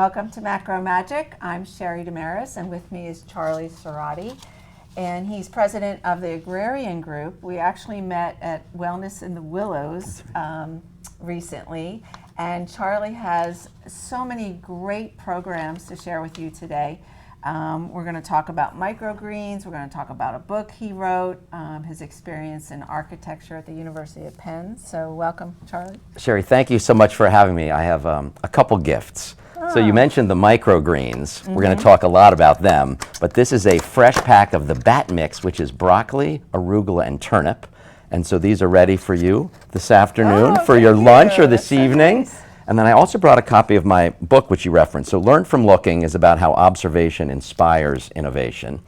Welcome to Macro Magic. I'm Sheri Damaris, and with me is Charlie Szoradi, and he's president of the Agrarian group. We actually met at Wellness in the Willows recently, and Charlie has so many great programs to share with you today. We're going to talk about microgreens. We're going to talk about a book he wrote, his experience in architecture at the University of Penn. So welcome, Charlie. Sheri, thank you so much for having me. I have a couple gifts. So you mentioned the microgreens. We're going to talk a lot about them, but this is a fresh pack of the bat mix, which is broccoli, arugula, and turnip. And so these are ready for you this afternoon for your lunch or this evening. Nice. And then I also brought a copy of my book, which you referenced. So Learn from Looking is about how observation inspires innovation.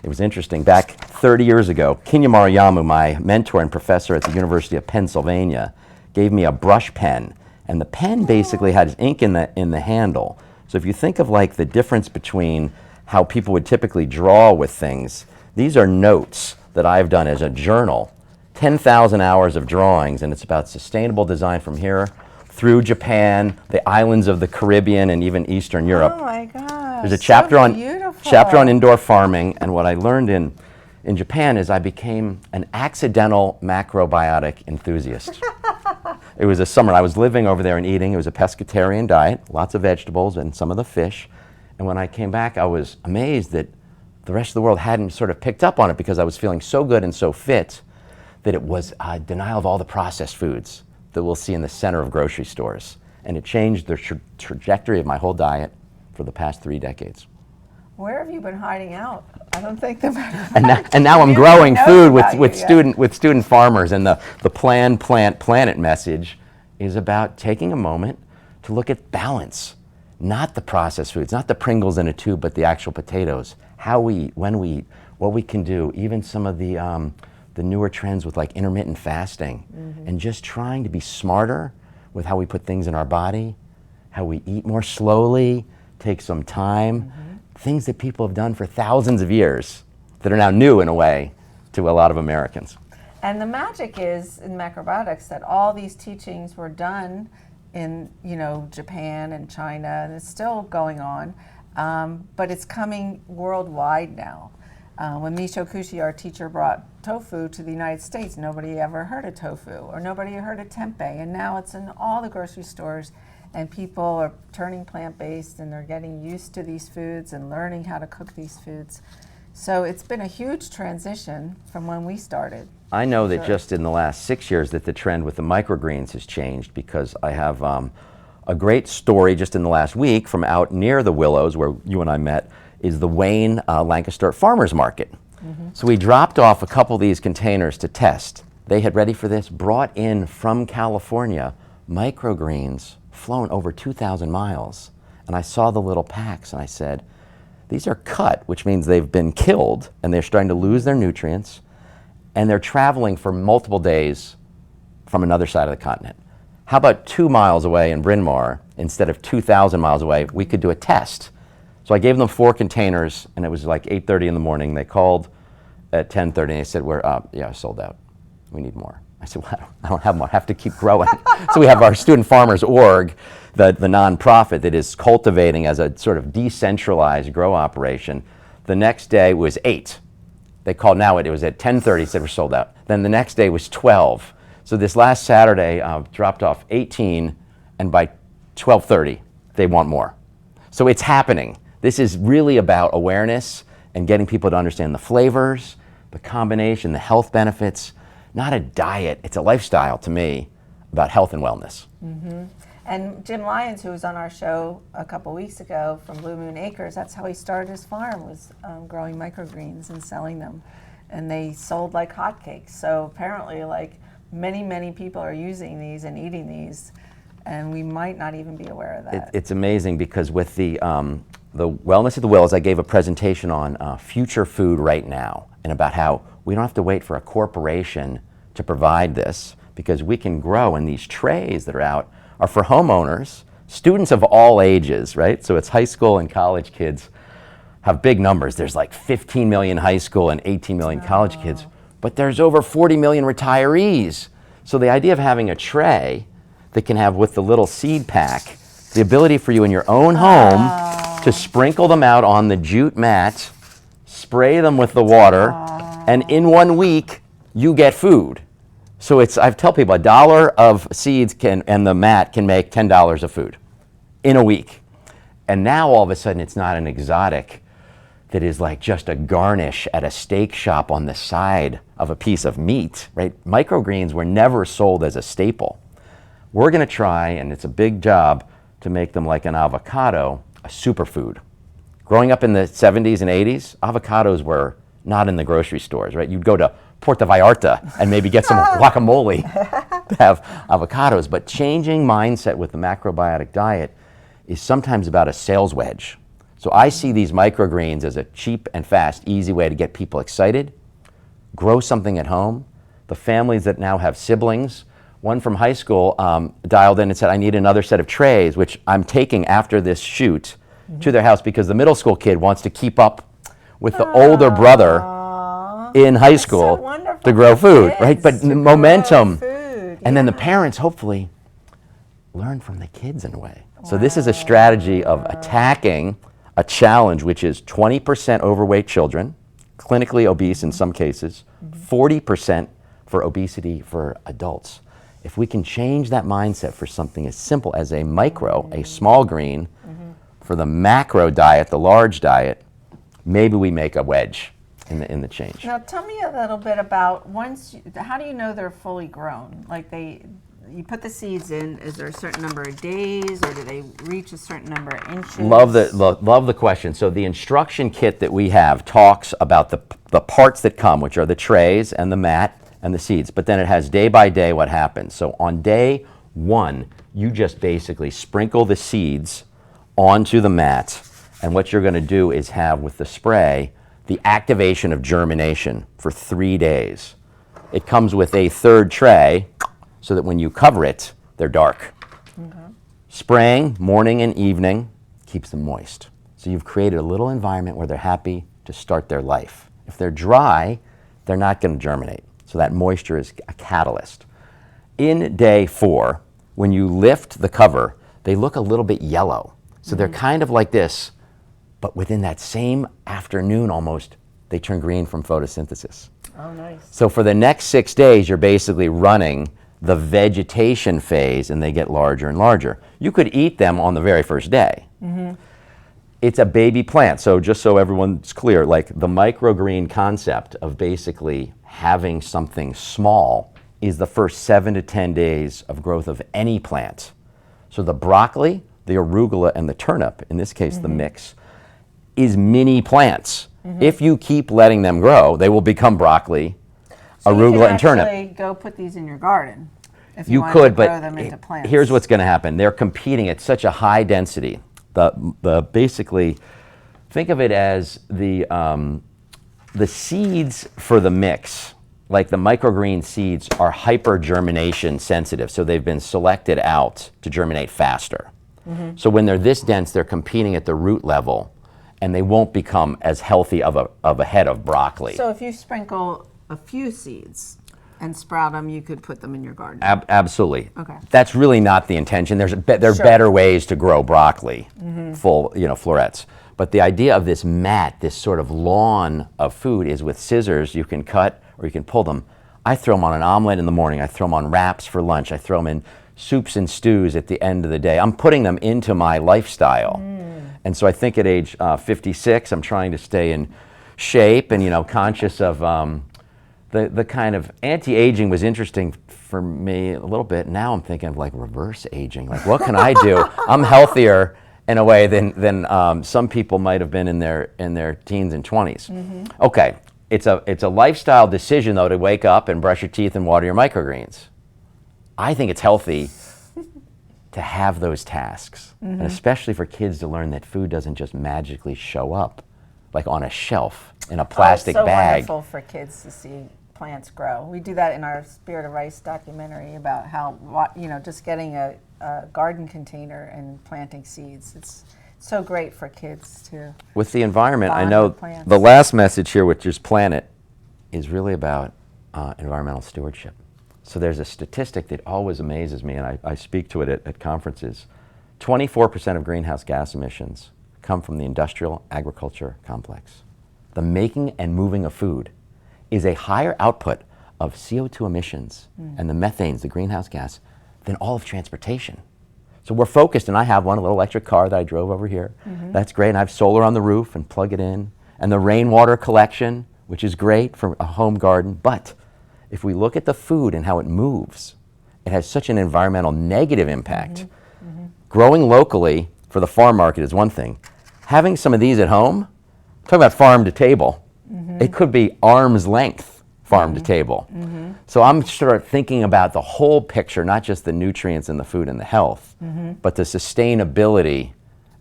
It was interesting. Back 30 years ago, Kinya Mariamu, my mentor and professor at the University of Pennsylvania, gave me a brush pen. And the pen basically had ink in the handle. So if you think of like the difference between how people would typically draw with things, these are notes that I've done as a journal. 10,000 hours of drawings, and it's about sustainable design from here through Japan, the islands of the Caribbean, and even Eastern Europe. Oh my gosh. There's a chapter on indoor farming, and what I learned in Japan is I became an accidental macrobiotic enthusiast. It was a summer. I was living over there and eating. It was a pescatarian diet, lots of vegetables and some of the fish. And when I came back, I was amazed that the rest of the world hadn't sort of picked up on it because I was feeling so good and so fit that it was a denial of all the processed foods that we'll see in the center of grocery stores. And it changed the trajectory of my whole diet for the past 3 decades. Where have you been hiding out? I don't think the and now I'm growing food with student farmers, and the Plan, Plant, Planet message is about taking a moment to look at balance, not the processed foods, not the Pringles in a tube, but the actual potatoes, how we eat, when we eat, what we can do, even some of the newer trends with like intermittent fasting, and just trying to be smarter with how we put things in our body, how we eat more slowly, take some time, things that people have done for thousands of years that are now new in a way to a lot of Americans. And the magic is in macrobiotics that all these teachings were done in Japan and China, and it's still going on, but it's coming worldwide now. When Misho Kushi, our teacher, brought tofu to the United States, nobody ever heard of tofu, or nobody heard of tempeh, and now it's in all the grocery stores, and people are turning plant-based, and they're getting used to these foods and learning how to cook these foods. So it's been a huge transition from when we started. I know that just in the last 6 years that the trend with the microgreens has changed, because I have a great story just in the last week from out near the Willows, where you and I met, is the Wayne Lancaster Farmers Market. So we dropped off a couple of these containers to test. They had, ready for this, brought in from California microgreens flown over 2,000 miles. And I saw the little packs and I said, these are cut, which means they've been killed and they're starting to lose their nutrients, and they're traveling for multiple days from another side of the continent. How about 2 miles away in Bryn Mawr, instead of 2,000 miles away, we could do a test. So I gave them 4 containers, and it was like 8:30 in the morning. They called at 10:30 and they said, yeah, sold out. We need more. I said, well, I don't have more. I have to keep growing. So we have our Student Farmers Org, the nonprofit that is cultivating as a sort of decentralized grow operation. The next day was 8. They called now, it was at 10:30, said we're sold out. Then the next day was 12. So this last Saturday, dropped off 18, and by 12:30, they want more. So it's happening. This is really about awareness and getting people to understand the flavors, the combination, the health benefits. Not a diet, it's a lifestyle to me about health and wellness. And Jim Lyons, who was on our show a couple weeks ago from Blue Moon Acres, that's how he started his farm, was growing microgreens and selling them. And they sold like hotcakes. So apparently like many people are using these and eating these, and we might not even be aware of that. It's amazing, because with the Wellness at the Willows, I gave a presentation on future food right now, and about how we don't have to wait for a corporation to provide this, because we can grow, and these trays that are out are for homeowners, students of all ages, right? So it's high school and college kids have big numbers. There's like 15 million high school and 18 million college kids, but there's over 40 million retirees. So the idea of having a tray that can have, with the little seed pack, The ability for you in your own home to sprinkle them out on the jute mat, spray them with the water, and in 1 week, you get food. So I tell people $1 of seeds and the mat can make $10 of food in a week. And now all of a sudden it's not an exotic that is like just a garnish at a steak shop on the side of a piece of meat, right? Microgreens were never sold as a staple. We're gonna try, and it's a big job, to make them like an avocado, a superfood. Growing up in the 70s and 80s, avocados were not in the grocery stores, right? You'd go to Puerto Vallarta and maybe get some guacamole to have avocados. But changing mindset with the macrobiotic diet is sometimes about a sales wedge. So I see these microgreens as a cheap and fast, easy way to get people excited, grow something at home. The families that now have siblings, one from high school dialed in and said, I need another set of trays, which I'm taking after this shoot to their house because the middle school kid wants to keep up with the older brother in high school to grow food, right? But momentum. And then the parents hopefully learn from the kids in a way. So this is a strategy of attacking a challenge, which is 20% overweight children, clinically obese in some cases, 40% for obesity for adults. If we can change that mindset for something as simple as a micro, a small green, for the macro diet, the large diet, maybe we make a wedge in the change. Now tell me a little bit about how do you know they're fully grown? Like you put the seeds in, is there a certain number of days or do they reach a certain number of inches? Love the question. So the instruction kit that we have talks about the parts that come, which are the trays and the mat and the seeds, but then it has day by day what happens. So on day 1, you just basically sprinkle the seeds onto the mat, and what you're going to do is have with the spray the activation of germination for 3 days. It comes with a third tray so that when you cover it, they're dark. Spraying morning and evening keeps them moist. So you've created a little environment where they're happy to start their life. If they're dry, they're not going to germinate. So that moisture is a catalyst. In day 4, when you lift the cover, they look a little bit yellow. So they're kind of like this, but within that same afternoon almost, they turn green from photosynthesis. Oh, nice. So for the next 6 days, you're basically running the vegetation phase and they get larger and larger. You could eat them on the very first day. It's a baby plant. So just so everyone's clear, like the microgreen concept of basically having something small is the first 7 to 10 days of growth of any plant. So the broccoli, the arugula, and the turnip, in this case the mix, is mini plants. If you keep letting them grow, they will become broccoli, arugula, and turnip. You could go put these in your garden if You wanted could, to grow but them into plants. here's what's going to happen. They're competing at such a high density. The basically, think of it as the seeds for the mix, like the microgreen seeds, are hyper germination sensitive. So they've been selected out to germinate faster. So when they're this dense, they're competing at the root level, and they won't become as healthy of a head of broccoli. So if you sprinkle a few seeds and sprout them, you could put them in your garden. Absolutely. Okay. That's really not the intention. There are better ways to grow broccoli, full, florets. But the idea of this mat, this sort of lawn of food, is with scissors you can cut or you can pull them. I throw them on an omelet in the morning. I throw them on wraps for lunch. I throw them in soups and stews at the end of the day. I'm putting them into my lifestyle. And so I think at age 56, I'm trying to stay in shape and, conscious of the kind of anti-aging was interesting for me a little bit. Now I'm thinking of like reverse aging. Like, what can I do? I'm healthier in a way than some people might have been in their teens and 20s. Okay, it's a lifestyle decision though to wake up and brush your teeth and water your microgreens. I think it's healthy to have those tasks, and especially for kids to learn that food doesn't just magically show up like on a shelf in a plastic bag. It's so wonderful for kids to see plants grow. We do that in our Spirit of Rice documentary about how, just getting a garden container and planting seeds. It's so great for kids to With the environment, I bond know with plants. the last message here, which is planet, is really about environmental stewardship. So there's a statistic that always amazes me, and I speak to it at conferences. 24% of greenhouse gas emissions come from the industrial agriculture complex. The making and moving of food is a higher output of CO2 emissions and the methanes, the greenhouse gas, than all of transportation. So we're focused, and I have one, a little electric car that I drove over here. That's great, and I have solar on the roof and plug it in, and the rainwater collection, which is great for a home garden. But if we look at the food and how it moves, it has such an environmental negative impact. Growing locally for the farm market is one thing. Having some of these at home, talk about farm to table. It could be arm's length farm to table. So I'm sort of thinking about the whole picture, not just the nutrients in the food and the health, but the sustainability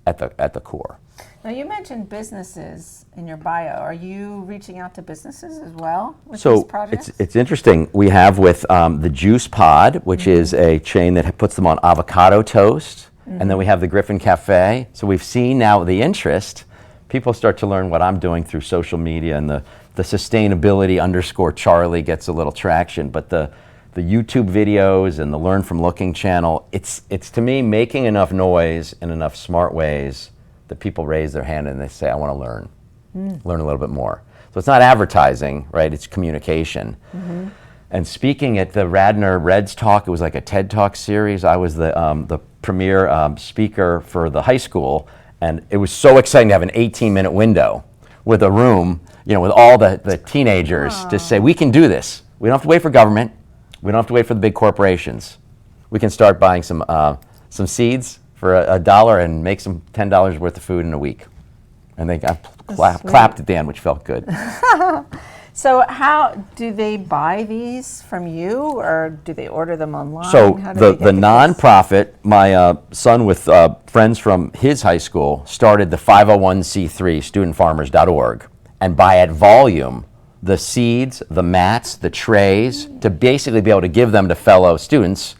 at the core. Now, you mentioned businesses in your bio. Are you reaching out to businesses as well with these So projects? it's interesting. We have with the Juice Pod, which is a chain that puts them on avocado toast, and then we have the Griffin Cafe. So we've seen now the interest. People start to learn what I'm doing through social media, and the sustainability _ Charlie gets a little traction. But the YouTube videos and the Learn from Looking channel, it's to me making enough noise in enough smart ways that people raise their hand and they say, I want to learn a little bit more. So it's not advertising, right? It's communication. And speaking at the Radnor Reds Talk, it was like a TED Talk series. I was the premier speaker for the high school, and it was so exciting to have an 18-minute window with a room, with all the teenagers to say, we can do this. We don't have to wait for government. We don't have to wait for the big corporations. We can start buying some seeds for $1 and make some $10 worth of food in a week. And they got clapped at the end, which felt good. So how do they buy these from you, or do they order them online? So How do they the get nonprofit, my son with friends from his high school started the 501c3 studentfarmers.org, and buy at volume the seeds, the mats, the trays, to basically be able to give them to fellow students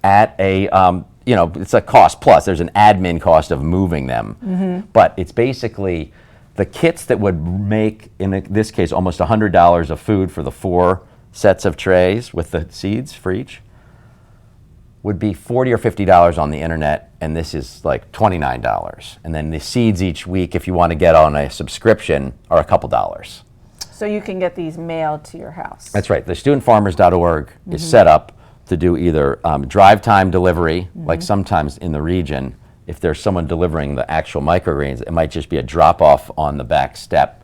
at a, it's a cost plus. There's an admin cost of moving them. But it's basically the kits that would make, in this case, almost $100 of food for the 4 sets of trays with the seeds for each, would be $40 or $50 on the internet, and this is like $29. And then the seeds each week, if you want to get on a subscription, are a couple dollars. So you can get these mailed to your house. That's right. The studentfarmers.org is set up to do either drive time delivery, like sometimes in the region, if there's someone delivering the actual microgreens, it might just be a drop off on the back step,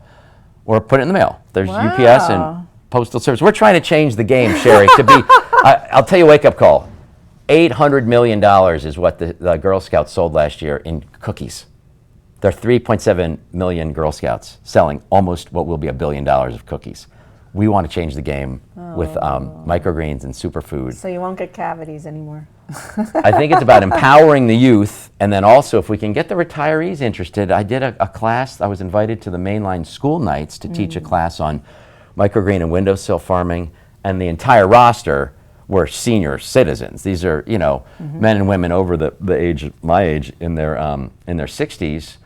or put it in the mail. There's UPS and Postal Service. We're trying to change the game, Sheri, to be, I'll tell you a wake up call. $800 million is what the Girl Scouts sold last year in cookies. There are 3.7 million Girl Scouts selling almost what will be $1 billion of cookies. We want to change the game with microgreens and superfood. So you won't get cavities anymore. I think it's about empowering the youth, and then also if we can get the retirees interested. I did a class, I was invited to the mainline school nights to teach a class on microgreen and windowsill farming, and the entire roster were senior citizens. These are, men and women over the age, my age, in their 60s,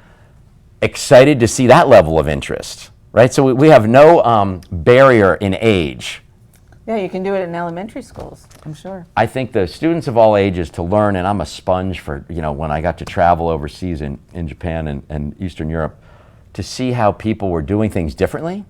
excited to see that level of interest, right? So we have no barrier in age. Yeah, you can do it in elementary schools, I'm sure. I think the students of all ages to learn, and I'm a sponge for, when I got to travel overseas in Japan and Eastern Europe, to see how people were doing things differently.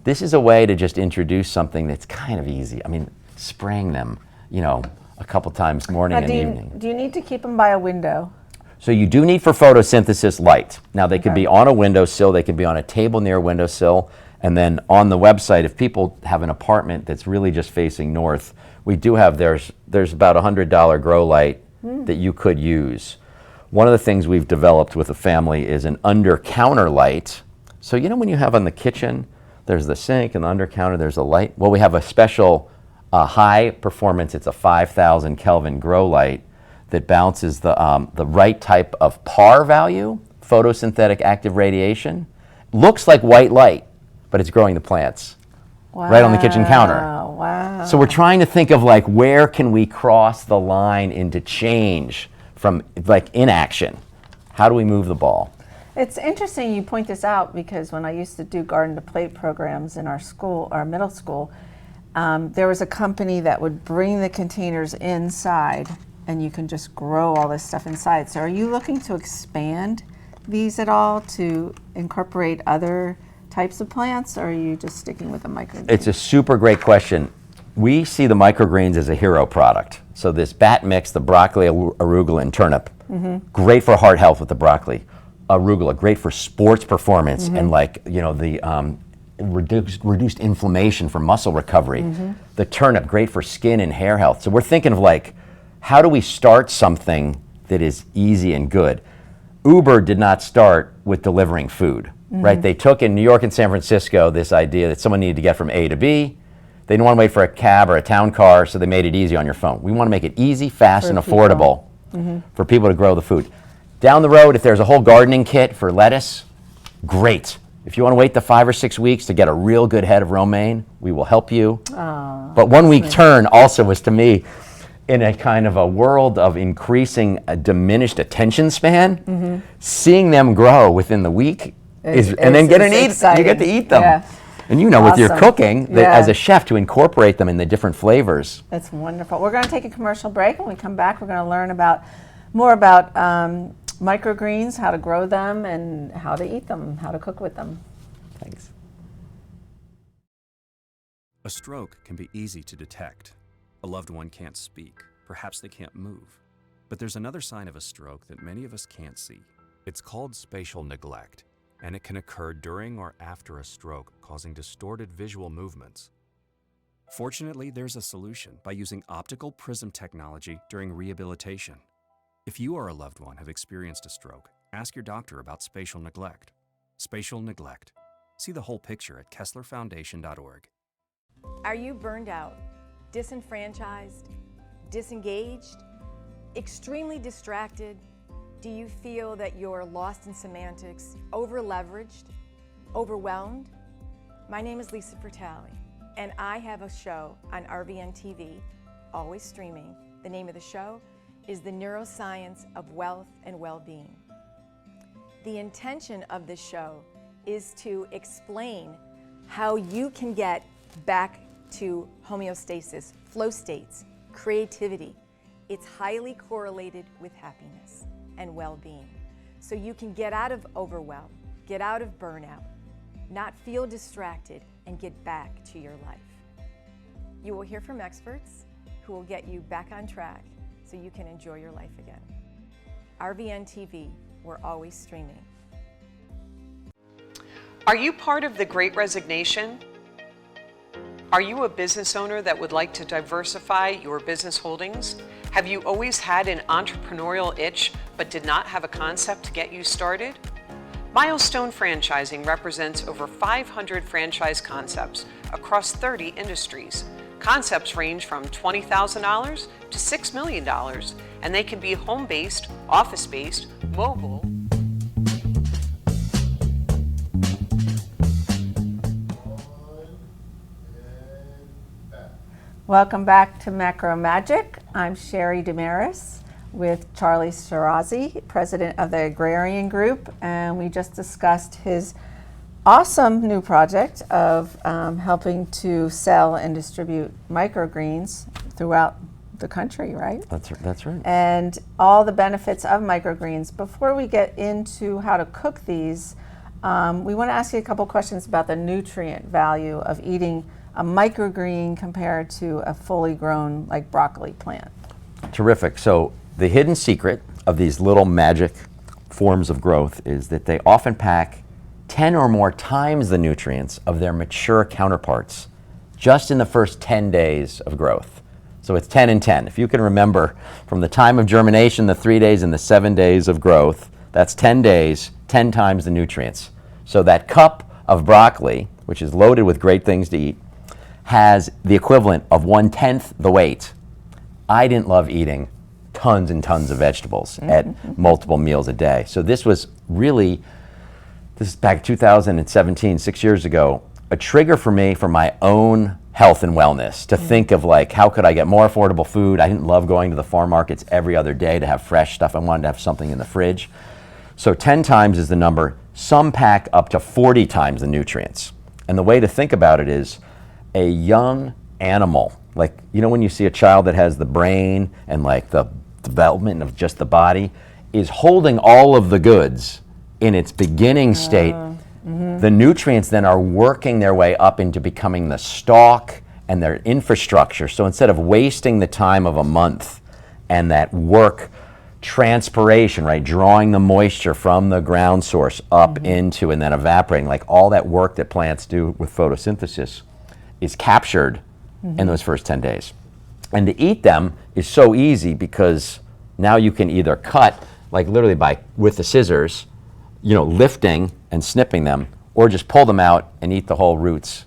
This is a way to just introduce something that's kind of easy. I mean, spraying them, a couple times morning and evening. Do you need to keep them by a window? So you do need for photosynthesis light. Now they could be on a windowsill, they could be on a table near a windowsill, and then on the website, if people have an apartment that's really just facing north, we do have, there's about $100 grow light that you could use. One of the things we've developed with a family is an under counter light. So when you have on the kitchen, there's the sink, and the under counter there's a light. Well, we have a special high performance, it's a 5,000 Kelvin grow light that bounces the right type of PAR value, photosynthetic active radiation. Looks like white light, but it's growing the plants right on the kitchen counter. Wow. So we're trying to think of where can we cross the line into change from inaction? How do we move the ball? It's interesting you point this out, because when I used to do garden to plate programs in our school, our middle school, there was a company that would bring the containers inside and you can just grow all this stuff inside. So are you looking to expand these at all to incorporate other types of plants, or are you just sticking with the microgreen? It's a super great question. We see the microgreens as a hero product. So this bat mix, the broccoli, arugula, and turnip, great for heart health with the broccoli. Arugula, great for sports performance and the reduced inflammation for muscle recovery. The turnip, great for skin and hair health. So we're thinking of like, how do we start something that is easy and good? Uber did not start with delivering food, right? They took in New York and San Francisco this idea that someone needed to get from A to B. They didn't want to wait for a cab or a town car, so they made it easy on your phone. We want to make it easy, fast, and affordable for people to grow the food. Down the road, if there's a whole gardening kit for lettuce, great. If you want to wait the 5 or 6 weeks to get a real good head of romaine, we will help you. But 1 week turn also was, to me, in a kind of a world of increasing a diminished attention span, seeing them grow within the week and then get you get to eat them. Yeah. And with your cooking, as a chef, to incorporate them in the different flavors. That's wonderful. We're going to take a commercial break. When we come back, we're going to learn more about microgreens, how to grow them, and how to eat them, how to cook with them. Thanks. A stroke can be easy to detect. A loved one can't speak. Perhaps they can't move. But there's another sign of a stroke that many of us can't see. It's called spatial neglect, and it can occur during or after a stroke, causing distorted visual movements. Fortunately, there's a solution by using optical prism technology during rehabilitation. If you or a loved one have experienced a stroke, ask your doctor about spatial neglect. Spatial neglect. See the whole picture at KesslerFoundation.org. Are you burned out, disenfranchised, disengaged, extremely distracted? Do you feel that you're lost in semantics, over-leveraged, overwhelmed? My name is Lisa Fratelli, and I have a show on RVN TV, always streaming. The name of the show is The Neuroscience of Wealth and Well-Being. The intention of this show is to explain how you can get back to homeostasis, flow states, creativity. It's highly correlated with happiness and well-being. So you can get out of overwhelm, get out of burnout, not feel distracted, and get back to your life. You will hear from experts who will get you back on track so you can enjoy your life again. RVN TV, we're always streaming. Are you part of the Great Resignation? Are you a business owner that would like to diversify your business holdings? Have you always had an entrepreneurial itch but did not have a concept to get you started? Milestone Franchising represents over 500 franchise concepts across 30 industries. Concepts range from $20,000 to $6 million, and they can be home-based, office-based, mobile. Welcome back to Macro Magic. I'm Sheri Damaris with Charlie Szoradi, president of the Agrarian Group, and we just discussed his awesome new project of helping to sell and distribute microgreens throughout the country, right? That's right. And all the benefits of microgreens. Before we get into how to cook these, we want to ask you a couple questions about the nutrient value of eating a microgreen compared to a fully grown like broccoli plant. Terrific. So the hidden secret of these little magic forms of growth is that they often pack 10 or more times the nutrients of their mature counterparts just in the first 10 days of growth. So it's 10 and 10. If you can remember from the time of germination, the 3 days and the 7 days of growth, that's 10 days, 10 times the nutrients. So that cup of broccoli, which is loaded with great things to eat, has the equivalent of 1/10 the weight. I didn't love eating tons and tons of vegetables at multiple meals a day. So this is back 2017, 6 years ago, a trigger for me for my own health and wellness to think of like, how could I get more affordable food? I didn't love going to the farm markets every other day to have fresh stuff. I wanted to have something in the fridge. So 10 times is the number. Some pack up to 40 times the nutrients. And the way to think about it is a young animal, like, when you see a child that has the brain and like the development of just the body, is holding all of the goods in its beginning state. The nutrients then are working their way up into becoming the stalk and their infrastructure. So instead of wasting the time of a month and that work, transpiration, right, drawing the moisture from the ground source up into and then evaporating, like all that work that plants do with photosynthesis is captured in those first 10 days. And to eat them is so easy because now you can either cut, like literally with the scissors, lifting and snipping them, or just pull them out and eat the whole roots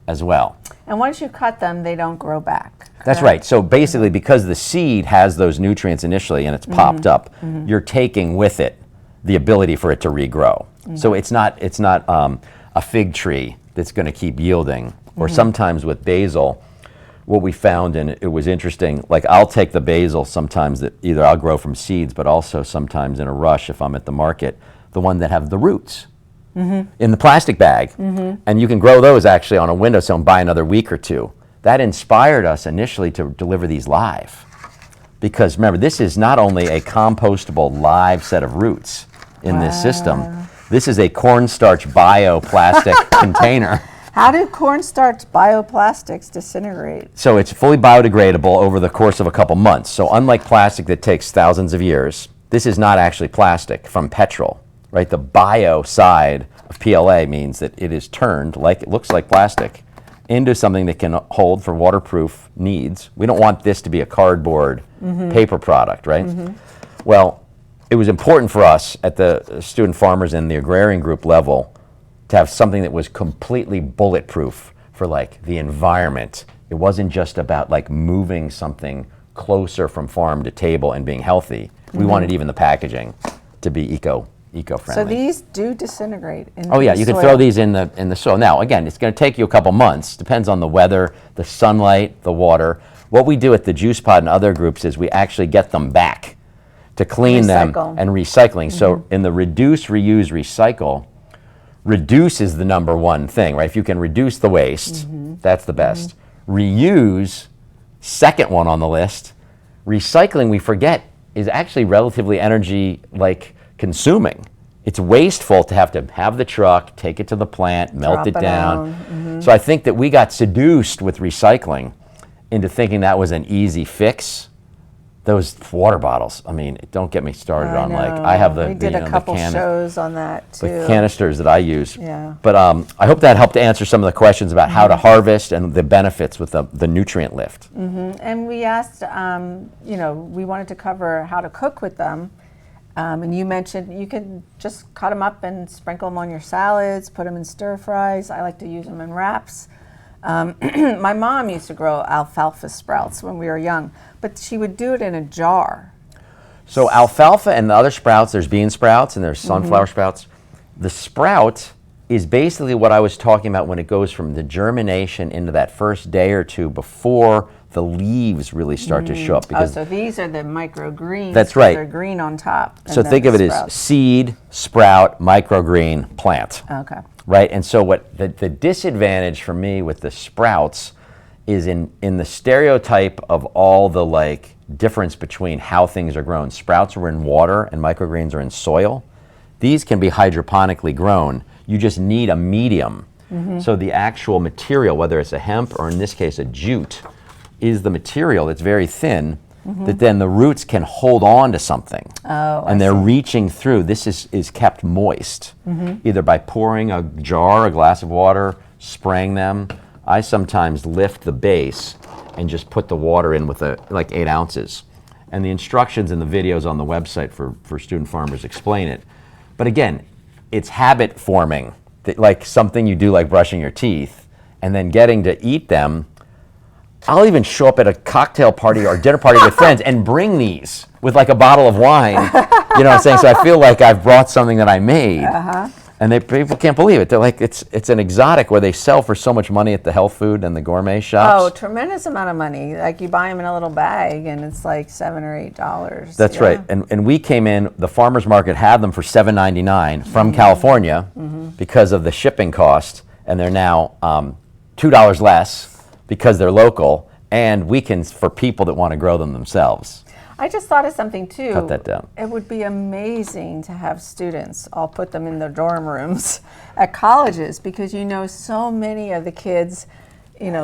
as well. And once you cut them, they don't grow back. That's right. So basically, because the seed has those nutrients initially and it's popped up, you're taking with it the ability for it to regrow. So it's not a fig tree that's going to keep yielding. Or sometimes with basil, what we found, and it was interesting, like I'll take the basil sometimes that either I'll grow from seeds, but also sometimes in a rush if I'm at the market, the one that have the roots in the plastic bag. And you can grow those actually on a windowsill and buy another week or two. That inspired us initially to deliver these live. Because remember, this is not only a compostable live set of roots in this system, this is a cornstarch bioplastic container. How do cornstarch bioplastics disintegrate? So it's fully biodegradable over the course of a couple months. So unlike plastic that takes thousands of years, this is not actually plastic from petrol, right? The bio side of PLA means that it is turned, like it looks like plastic, into something that can hold for waterproof needs. We don't want this to be a cardboard paper product, right? Well, it was important for us at the student farmers and the agrarian group level to have something that was completely bulletproof for like the environment. It wasn't just about like moving something closer from farm to table and being healthy. We wanted even the packaging to be eco-friendly. So these do disintegrate in Oh yeah, the you can soil. throw these in the soil. Now again, it's going to take you a couple months. Depends on the weather, the sunlight, the water. What we do at the Juice Pod and other groups is we actually get them back to clean them Recycle. and recycling. So in the reduce, reuse, recycle, reduce is the number one thing, right? If you can reduce the waste, that's the best. Reuse, second one on the list. Recycling, we forget, is actually relatively energy consuming. It's wasteful to have the truck, take it to the plant, melt Drop it it down. So I think that we got seduced with recycling into thinking that was an easy fix. Those water bottles, I mean, don't get me started on I have the we did a couple shows on that too. the canisters that I use. Yeah. But I hope that helped to answer some of the questions about how to harvest and the benefits with the nutrient lift. And we asked, we wanted to cover how to cook with them. And you mentioned you can just cut them up and sprinkle them on your salads, put them in stir fries. I like to use them in wraps. My mom used to grow alfalfa sprouts when we were young, but she would do it in a jar. So alfalfa and the other sprouts, there's bean sprouts and there's sunflower sprouts. The sprout is basically what I was talking about when it goes from the germination into that first day or two before the leaves really start to show up. Because so these are the microgreens. That's right. They're green on top. and so then think the of it as sprouts. seed, sprout, microgreen, plant. Okay. Right, and so what the disadvantage for me with the sprouts is in the stereotype of all the difference between how things are grown. Sprouts are in water and microgreens are in soil. These can be hydroponically grown. You just need a medium. So the actual material, whether it's a hemp or in this case a jute, is the material that's very thin that then the roots can hold on to something. And they're reaching through. This is kept moist, either by pouring a glass of water, spraying them. I sometimes lift the base and just put the water in with 8 ounces. And the instructions and the videos on the website for student farmers explain it. But again, it's habit forming, like something you do like brushing your teeth, and then getting to eat them. I'll even show up at a cocktail party or dinner party with friends and bring these with a bottle of wine. You know what I'm saying? So I feel like I've brought something that I made. And people can't believe it. They're like, it's an exotic where they sell for so much money at the health food and the gourmet shops. Oh, tremendous amount of money. You buy them in a little bag and it's like $7 or $8. That's right. And we came in, the farmer's market had them for $7.99 from California because of the shipping cost. And they're now $2 less because they're local, and weekends for people that want to grow them themselves. I just thought of something too. Cut that down. It would be amazing to have students, I'll put them in their dorm rooms at colleges, because so many of the kids,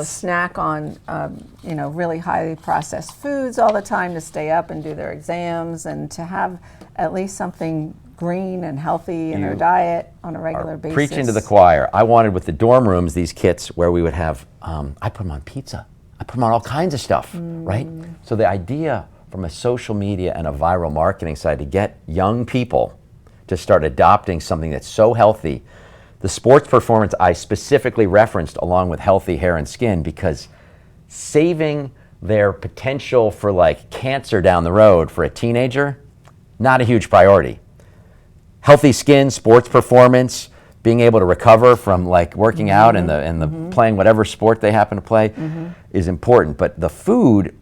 snack on, really highly processed foods all the time to stay up and do their exams, and to have at least something green and healthy in their diet on a regular basis. Preaching to the choir. I wanted with the dorm rooms these kits where we would have, I put them on pizza. I put them on all kinds of stuff, right? So the idea from a social media and a viral marketing side to get young people to start adopting something that's so healthy. The sports performance I specifically referenced along with healthy hair and skin, because saving their potential for like cancer down the road for a teenager, not a huge priority. Healthy skin, sports performance, being able to recover from like working out and the playing whatever sport they happen to play is important. But the food,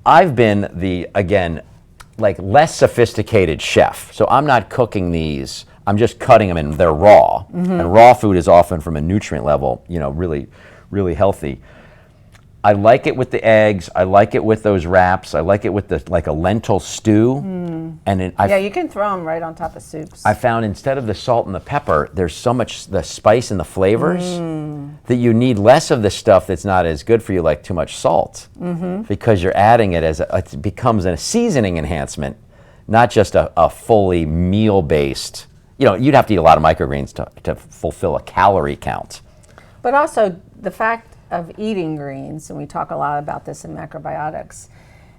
I've been the, again, like less sophisticated chef. So I'm not cooking these, I'm just cutting them and they're raw. And raw food is often from a nutrient level, really, really healthy. I like it with the eggs. I like it with those wraps. I like it with a lentil stew. And you can throw them right on top of soups. I found instead of the salt and the pepper, there's so much the spice and the flavors that you need less of the stuff that's not as good for you, like too much salt, because you're adding it it becomes a seasoning enhancement, not just a fully meal-based. You'd have to eat a lot of microgreens to fulfill a calorie count. But also the fact of eating greens, and we talk a lot about this in macrobiotics,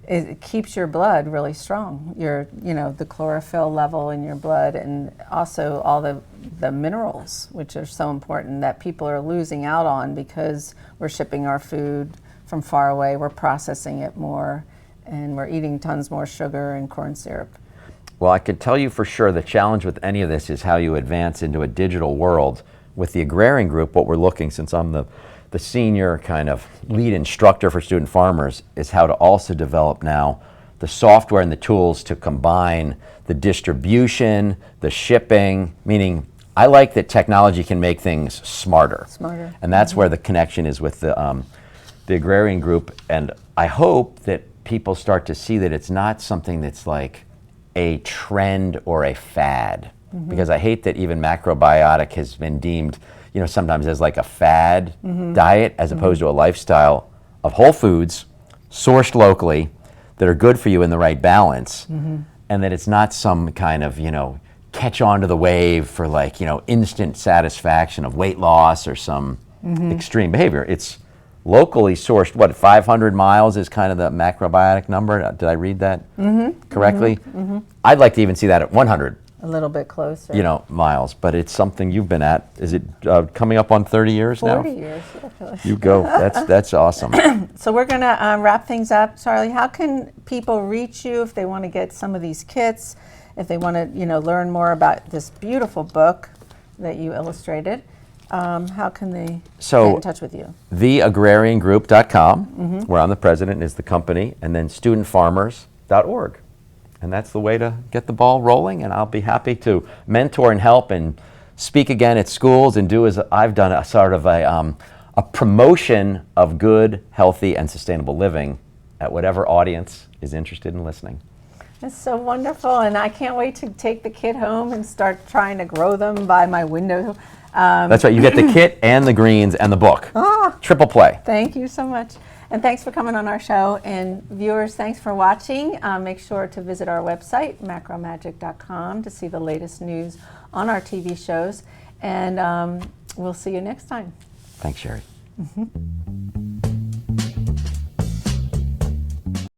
it keeps your blood really strong. The chlorophyll level in your blood, and also all the minerals, which are so important, that people are losing out on because we're shipping our food from far away, we're processing it more, and we're eating tons more sugar and corn syrup. Well, I could tell you for sure the challenge with any of this is how you advance into a digital world. With the Agrarian group, what we're looking, since I'm the senior kind of lead instructor for student farmers, is how to also develop now the software and the tools to combine the distribution, the shipping, meaning I like that technology can make things smarter. And that's where the connection is with the Agrarian group. And I hope that people start to see that it's not something that's like a trend or a fad, because I hate that even macrobiotic has been deemed sometimes as like a fad diet, as opposed to a lifestyle of whole foods sourced locally that are good for you in the right balance, and that it's not some kind of catch on to the wave for like instant satisfaction of weight loss or some extreme behavior. It's locally sourced. 500 miles is kind of the macrobiotic number. Did I read that correctly? I'd like to even see that at 100. A little bit closer. Miles, but it's something you've been at. Is it coming up on 30 years now? 40 years, actually. You go. That's awesome. So we're going to wrap things up. Charlie, how can people reach you if they want to get some of these kits, if they want to learn more about this beautiful book that you illustrated? How can they get in touch with you? theagrariangroup.com, where I'm the president, is the company, and then studentfarmers.org. And that's the way to get the ball rolling, and I'll be happy to mentor and help and speak again at schools and do as I've done, a sort of a promotion of good, healthy, and sustainable living at whatever audience is interested in listening. It's so wonderful, and I can't wait to take the kit home and start trying to grow them by my window. That's right, you get the kit and the greens and the book. Triple play. Thank you so much. And thanks for coming on our show. And viewers, thanks for watching. Make sure to visit our website, macromagic.com, to see the latest news on our TV shows. And we'll see you next time. Thanks, Sheri.